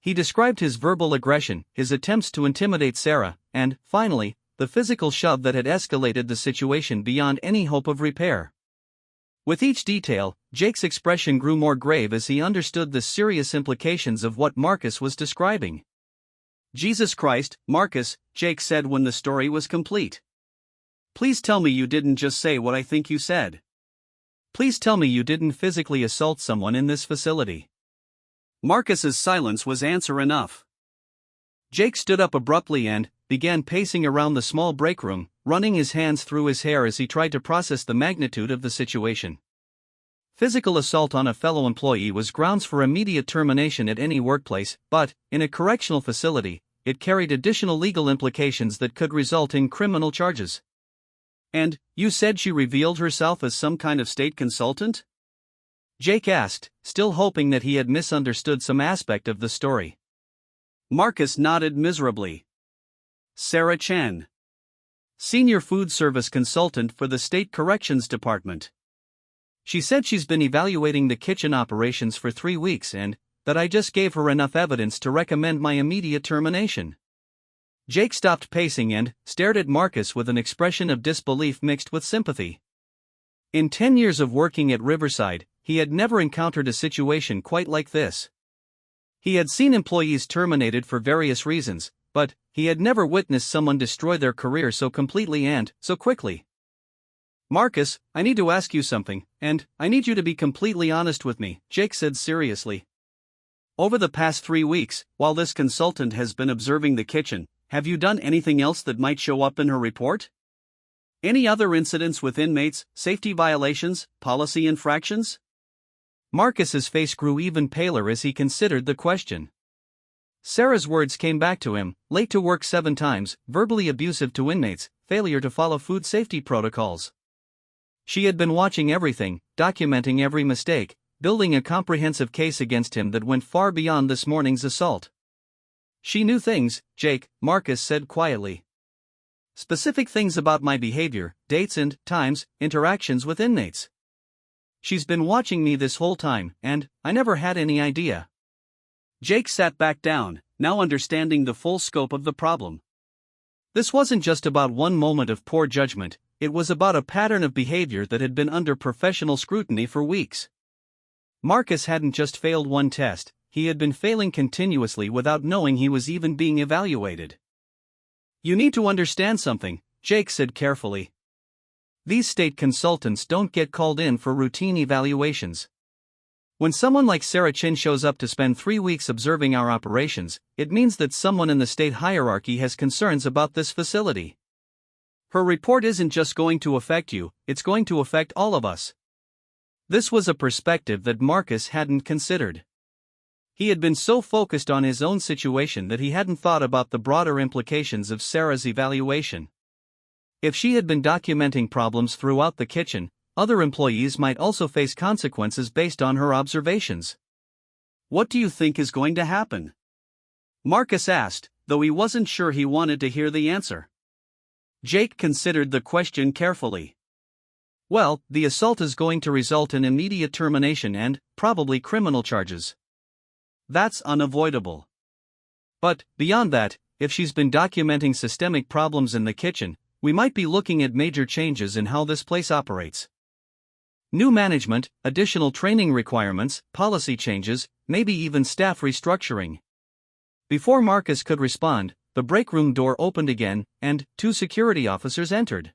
He described his verbal aggression, his attempts to intimidate Sarah, and, finally, the physical shove that had escalated the situation beyond any hope of repair. With each detail, Jake's expression grew more grave as he understood the serious implications of what Marcus was describing. "Jesus Christ, Marcus," Jake said when the story was complete. "Please tell me you didn't just say what I think you said. Please tell me you didn't physically assault someone in this facility." Marcus's silence was answer enough. Jake stood up abruptly and began pacing around the small break room, running his hands through his hair as he tried to process the magnitude of the situation. Physical assault on a fellow employee was grounds for immediate termination at any workplace, but, in a correctional facility, it carried additional legal implications that could result in criminal charges. "And you said she revealed herself as some kind of state consultant?" Jake asked, still hoping that he had misunderstood some aspect of the story. Marcus nodded miserably. "Sarah Chen, Senior Food Service Consultant for the State Corrections Department. She said she's been evaluating the kitchen operations for 3 weeks and that I just gave her enough evidence to recommend my immediate termination." Jake stopped pacing and stared at Marcus with an expression of disbelief mixed with sympathy. In 10 years of working at Riverside, he had never encountered a situation quite like this. He had seen employees terminated for various reasons, but he had never witnessed someone destroy their career so completely and so quickly. "Marcus, I need to ask you something, and I need you to be completely honest with me," Jake said seriously. "Over the past 3 weeks, while this consultant has been observing the kitchen, have you done anything else that might show up in her report? Any other incidents with inmates, safety violations, policy infractions?" Marcus's face grew even paler as he considered the question. Sarah's words came back to him: late to work 7 times, verbally abusive to inmates, failure to follow food safety protocols. She had been watching everything, documenting every mistake, building a comprehensive case against him that went far beyond this morning's assault. "She knew things, Jake," Marcus said quietly. "Specific things about my behavior, dates and times, interactions with inmates. She's been watching me this whole time, and I never had any idea." Jake sat back down, now understanding the full scope of the problem. This wasn't just about one moment of poor judgment, it was about a pattern of behavior that had been under professional scrutiny for weeks. Marcus hadn't just failed one test, he had been failing continuously without knowing he was even being evaluated. "You need to understand something," Jake said carefully. "These state consultants don't get called in for routine evaluations. When someone like Sarah Chin shows up to spend 3 weeks observing our operations, it means that someone in the state hierarchy has concerns about this facility. Her report isn't just going to affect you, it's going to affect all of us. This was a perspective that Marcus hadn't considered. He had been so focused on his own situation that he hadn't thought about the broader implications of Sarah's evaluation. If she had been documenting problems throughout the kitchen, other employees might also face consequences based on her observations. "What do you think is going to happen?" Marcus asked, though he wasn't sure he wanted to hear the answer. Jake considered the question carefully. "Well, the assault is going to result in immediate termination and, probably, criminal charges. That's unavoidable. But, beyond that, if she's been documenting systemic problems in the kitchen, we might be looking at major changes in how this place operates. New management, additional training requirements, policy changes, maybe even staff restructuring." Before Marcus could respond, the break room door opened again, and 2 security officers entered.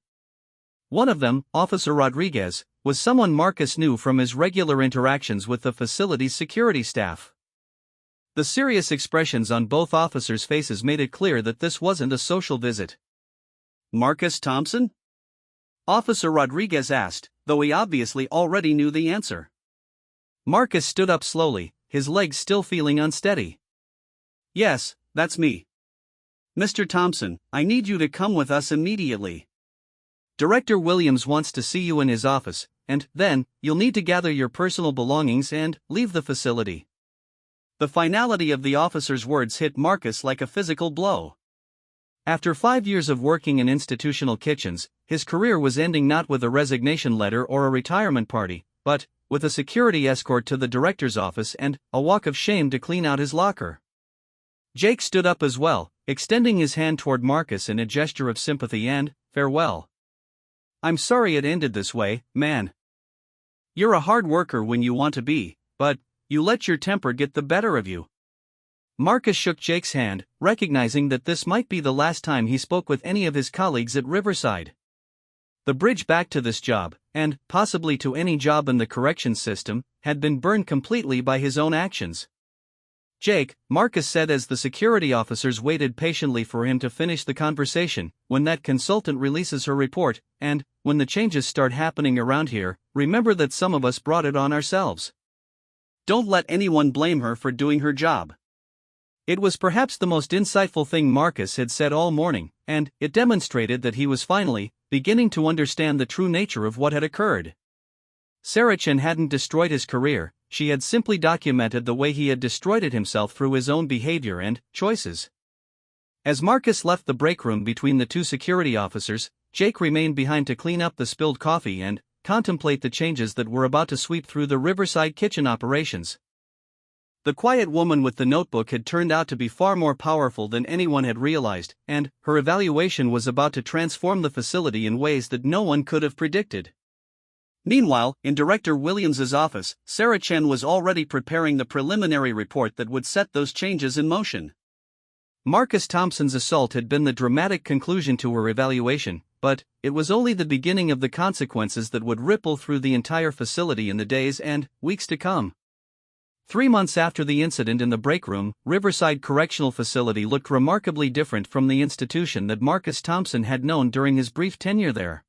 One of them, Officer Rodriguez, was someone Marcus knew from his regular interactions with the facility's security staff. The serious expressions on both officers' faces made it clear that this wasn't a social visit. "Marcus Thompson?" Officer Rodriguez asked, though he obviously already knew the answer. Marcus stood up slowly, his legs still feeling unsteady. "Yes, that's me. Mr. Thompson, I need you to come with us immediately. Director Williams wants to see you in his office, and then, you'll need to gather your personal belongings and leave the facility." The finality of the officer's words hit Marcus like a physical blow. After 5 years of working in institutional kitchens, his career was ending not with a resignation letter or a retirement party, but with a security escort to the director's office and a walk of shame to clean out his locker. Jake stood up as well, extending his hand toward Marcus in a gesture of sympathy and farewell. "I'm sorry it ended this way, man. You're a hard worker when you want to be, but you let your temper get the better of you." Marcus shook Jake's hand, recognizing that this might be the last time he spoke with any of his colleagues at Riverside. The bridge back to this job, and possibly to any job in the corrections system, had been burned completely by his own actions. "Jake," Marcus said as the security officers waited patiently for him to finish the conversation, "when that consultant releases her report, and when the changes start happening around here, remember that some of us brought it on ourselves. Don't let anyone blame her for doing her job." It was perhaps the most insightful thing Marcus had said all morning, and it demonstrated that he was finally beginning to understand the true nature of what had occurred. Sarah Chin hadn't destroyed his career, she had simply documented the way he had destroyed it himself through his own behavior and choices. As Marcus left the break room between the 2 security officers, Jake remained behind to clean up the spilled coffee and contemplate the changes that were about to sweep through the Riverside kitchen operations. The quiet woman with the notebook had turned out to be far more powerful than anyone had realized, and her evaluation was about to transform the facility in ways that no one could have predicted. Meanwhile, in Director Williams's office, Sarah Chen was already preparing the preliminary report that would set those changes in motion. Marcus Thompson's assault had been the dramatic conclusion to her evaluation, but it was only the beginning of the consequences that would ripple through the entire facility in the days and weeks to come. 3 months after the incident in the break room, Riverside Correctional Facility looked remarkably different from the institution that Marcus Thompson had known during his brief tenure there.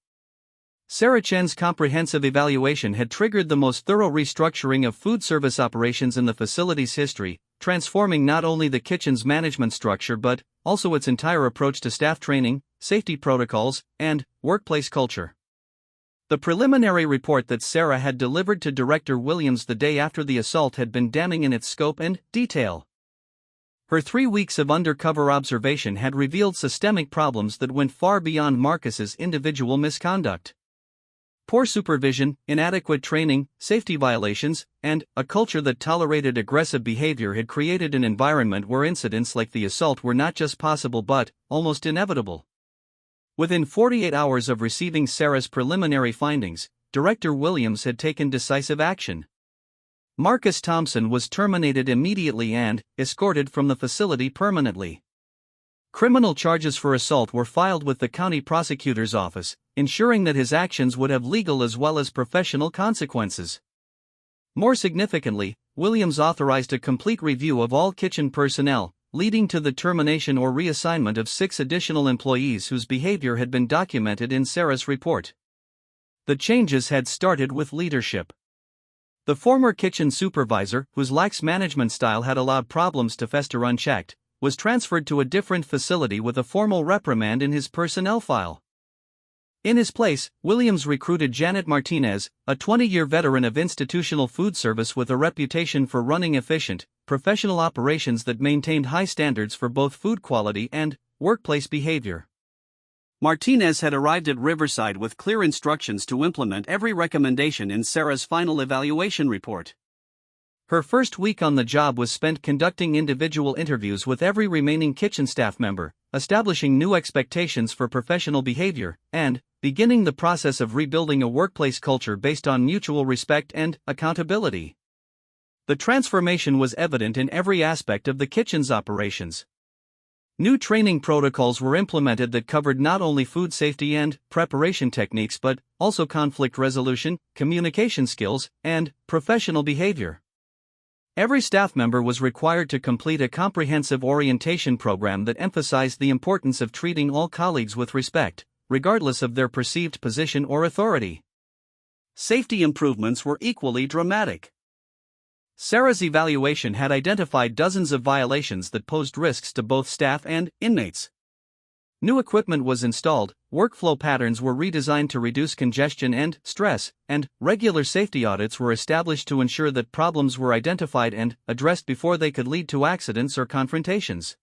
Sarah Chen's comprehensive evaluation had triggered the most thorough restructuring of food service operations in the facility's history, transforming not only the kitchen's management structure but also its entire approach to staff training, safety protocols, and workplace culture. The preliminary report that Sarah had delivered to Director Williams the day after the assault had been damning in its scope and detail. Her 3 weeks of undercover observation had revealed systemic problems that went far beyond Marcus's individual misconduct. Poor supervision, inadequate training, safety violations, and a culture that tolerated aggressive behavior had created an environment where incidents like the assault were not just possible but almost inevitable. Within 48 hours of receiving Sarah's preliminary findings, Director Williams had taken decisive action. Marcus Thompson was terminated immediately and escorted from the facility permanently. Criminal charges for assault were filed with the county prosecutor's office, ensuring that his actions would have legal as well as professional consequences. More significantly, Williams authorized a complete review of all kitchen personnel, leading to the termination or reassignment of 6 additional employees whose behavior had been documented in Sarah's report. The changes had started with leadership. The former kitchen supervisor, whose lax management style had allowed problems to fester unchecked, was transferred to a different facility with a formal reprimand in his personnel file. In his place, Williams recruited Janet Martinez, a 20-year veteran of institutional food service with a reputation for running efficient, professional operations that maintained high standards for both food quality and workplace behavior. Martinez had arrived at Riverside with clear instructions to implement every recommendation in Sarah's final evaluation report. Her first week on the job was spent conducting individual interviews with every remaining kitchen staff member, establishing new expectations for professional behavior, and beginning the process of rebuilding a workplace culture based on mutual respect and accountability. The transformation was evident in every aspect of the kitchen's operations. New training protocols were implemented that covered not only food safety and preparation techniques but also conflict resolution, communication skills, and professional behavior. Every staff member was required to complete a comprehensive orientation program that emphasized the importance of treating all colleagues with respect, regardless of their perceived position or authority. Safety improvements were equally dramatic. Sarah's evaluation had identified dozens of violations that posed risks to both staff and inmates. New equipment was installed, workflow patterns were redesigned to reduce congestion and stress, and regular safety audits were established to ensure that problems were identified and addressed before they could lead to accidents or confrontations.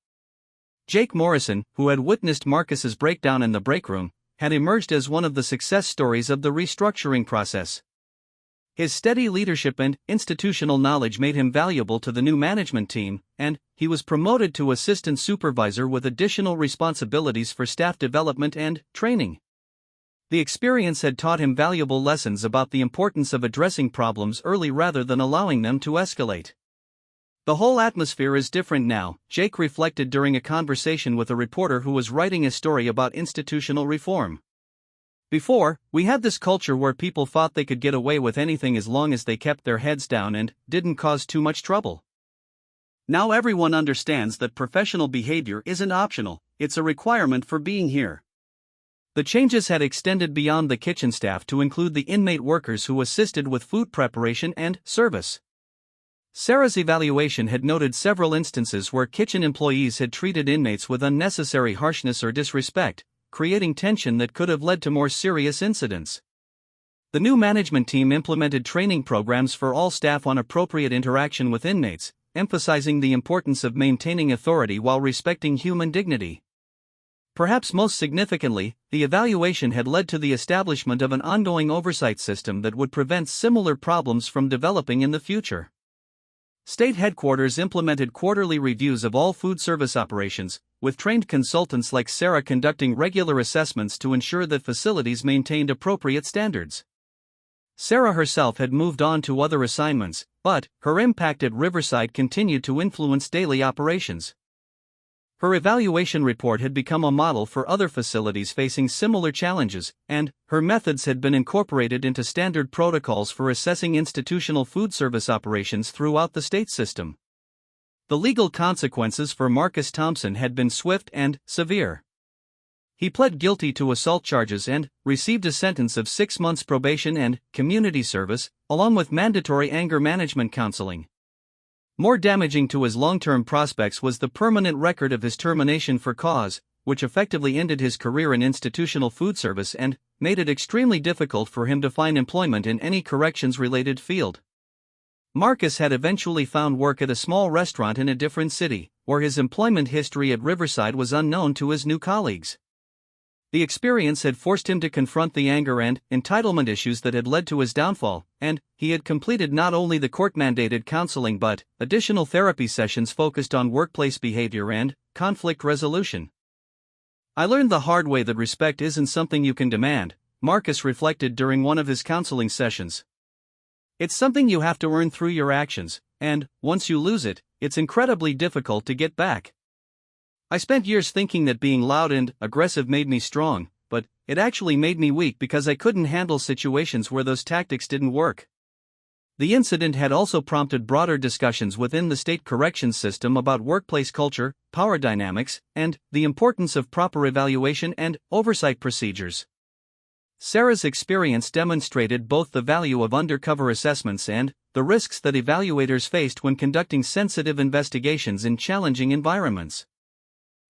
Jake Morrison, who had witnessed Marcus's breakdown in the break room, had emerged as one of the success stories of the restructuring process. His steady leadership and institutional knowledge made him valuable to the new management team, and he was promoted to assistant supervisor with additional responsibilities for staff development and training. The experience had taught him valuable lessons about the importance of addressing problems early rather than allowing them to escalate. The whole atmosphere is different now, Jake reflected during a conversation with a reporter who was writing a story about institutional reform. Before, we had this culture where people thought they could get away with anything as long as they kept their heads down and didn't cause too much trouble. Now everyone understands that professional behavior isn't optional, it's a requirement for being here. The changes had extended beyond the kitchen staff to include the inmate workers who assisted with food preparation and service. Sarah's evaluation had noted several instances where kitchen employees had treated inmates with unnecessary harshness or disrespect, creating tension that could have led to more serious incidents. The new management team implemented training programs for all staff on appropriate interaction with inmates, emphasizing the importance of maintaining authority while respecting human dignity. Perhaps most significantly, the evaluation had led to the establishment of an ongoing oversight system that would prevent similar problems from developing in the future. State headquarters implemented quarterly reviews of all food service operations, with trained consultants like Sarah conducting regular assessments to ensure that facilities maintained appropriate standards. Sarah herself had moved on to other assignments, but her impact at Riverside continued to influence daily operations. Her evaluation report had become a model for other facilities facing similar challenges, and her methods had been incorporated into standard protocols for assessing institutional food service operations throughout the state system. The legal consequences for Marcus Thompson had been swift and severe. He pled guilty to assault charges and received a sentence of 6 months probation and community service, along with mandatory anger management counseling. More damaging to his long-term prospects was the permanent record of his termination for cause, which effectively ended his career in institutional food service and made it extremely difficult for him to find employment in any corrections-related field. Marcus had eventually found work at a small restaurant in a different city, where his employment history at Riverside was unknown to his new colleagues. The experience had forced him to confront the anger and entitlement issues that had led to his downfall, and he had completed not only the court-mandated counseling but additional therapy sessions focused on workplace behavior and conflict resolution. "I learned the hard way that respect isn't something you can demand," Marcus reflected during one of his counseling sessions. "It's something you have to earn through your actions, and once you lose it, it's incredibly difficult to get back. I spent years thinking that being loud and aggressive made me strong, but it actually made me weak because I couldn't handle situations where those tactics didn't work." The incident had also prompted broader discussions within the state corrections system about workplace culture, power dynamics, and the importance of proper evaluation and oversight procedures. Sarah's experience demonstrated both the value of undercover assessments and the risks that evaluators faced when conducting sensitive investigations in challenging environments.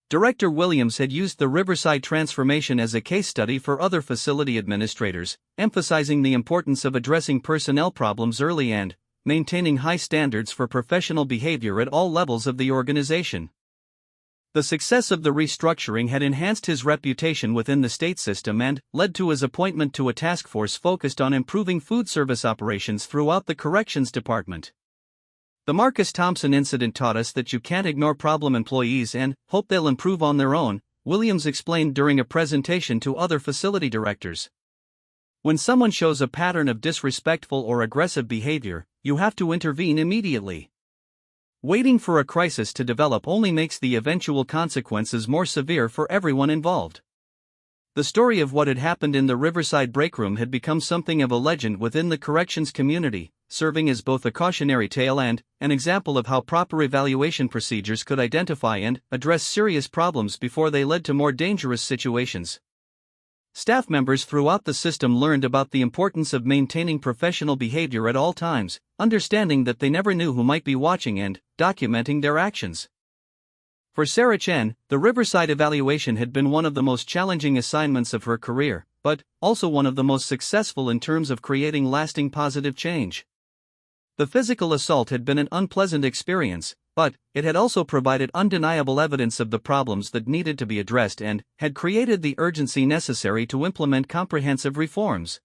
Director Williams had used the Riverside transformation as a case study for other facility administrators, emphasizing the importance of addressing personnel problems early and maintaining high standards for professional behavior at all levels of the organization. The success of the restructuring had enhanced his reputation within the state system and led to his appointment to a task force focused on improving food service operations throughout the corrections department. The Marcus Thompson incident taught us that you can't ignore problem employees and hope they'll improve on their own, Williams explained during a presentation to other facility directors. When someone shows a pattern of disrespectful or aggressive behavior, you have to intervene immediately. Waiting for a crisis to develop only makes the eventual consequences more severe for everyone involved. The story of what had happened in the Riverside breakroom had become something of a legend within the corrections community, serving as both a cautionary tale and an example of how proper evaluation procedures could identify and address serious problems before they led to more dangerous situations. Staff members throughout the system learned about the importance of maintaining professional behavior at all times, understanding that they never knew who might be watching and documenting their actions. For Sarah Chen, the Riverside evaluation had been one of the most challenging assignments of her career, but also one of the most successful in terms of creating lasting positive change. The physical assault had been an unpleasant experience, but it had also provided undeniable evidence of the problems that needed to be addressed and had created the urgency necessary to implement comprehensive reforms.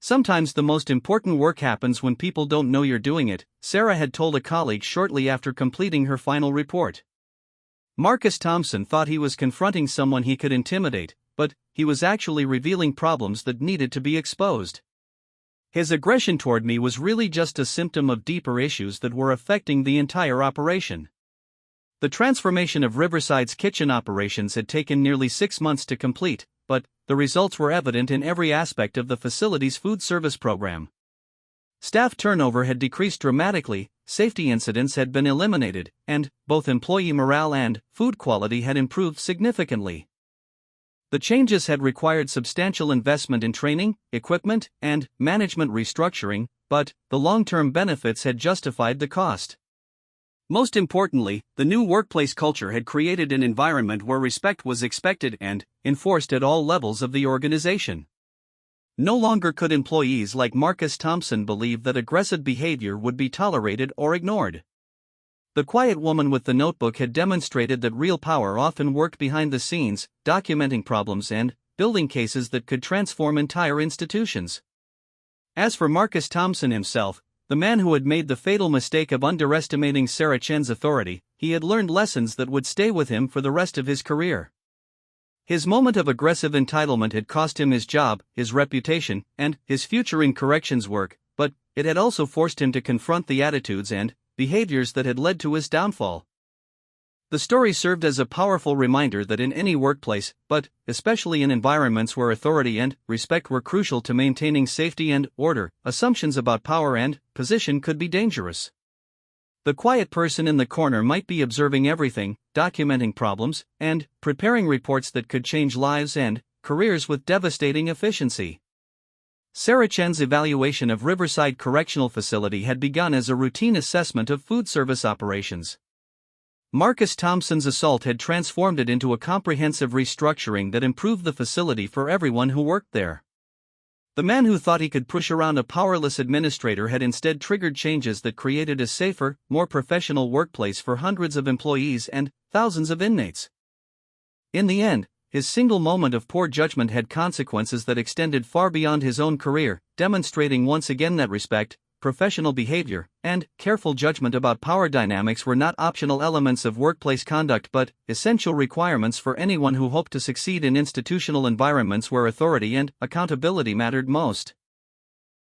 Sometimes the most important work happens when people don't know you're doing it, Sarah had told a colleague shortly after completing her final report. Marcus Thompson thought he was confronting someone he could intimidate, but he was actually revealing problems that needed to be exposed. His aggression toward me was really just a symptom of deeper issues that were affecting the entire operation. The transformation of Riverside's kitchen operations had taken nearly 6 months to complete, but the results were evident in every aspect of the facility's food service program. Staff turnover had decreased dramatically, safety incidents had been eliminated, and both employee morale and food quality had improved significantly. The changes had required substantial investment in training, equipment, and management restructuring, but the long-term benefits had justified the cost. Most importantly, the new workplace culture had created an environment where respect was expected and enforced at all levels of the organization. No longer could employees like Marcus Thompson believe that aggressive behavior would be tolerated or ignored. The quiet woman with the notebook had demonstrated that real power often worked behind the scenes, documenting problems and building cases that could transform entire institutions. As for Marcus Thompson himself, the man who had made the fatal mistake of underestimating Sarah Chen's authority, he had learned lessons that would stay with him for the rest of his career. His moment of aggressive entitlement had cost him his job, his reputation, and his future in corrections work, but it had also forced him to confront the attitudes and behaviors that had led to his downfall. The story served as a powerful reminder that in any workplace, but especially in environments where authority and respect were crucial to maintaining safety and order, assumptions about power and position could be dangerous. The quiet person in the corner might be observing everything, documenting problems, and preparing reports that could change lives and careers with devastating efficiency. Sarah Chen's evaluation of Riverside Correctional Facility had begun as a routine assessment of food service operations. Marcus Thompson's assault had transformed it into a comprehensive restructuring that improved the facility for everyone who worked there. The man who thought he could push around a powerless administrator had instead triggered changes that created a safer, more professional workplace for hundreds of employees and thousands of inmates. In the end, his single moment of poor judgment had consequences that extended far beyond his own career, demonstrating once again that respect, professional behavior, and careful judgment about power dynamics were not optional elements of workplace conduct but essential requirements for anyone who hoped to succeed in institutional environments where authority and accountability mattered most.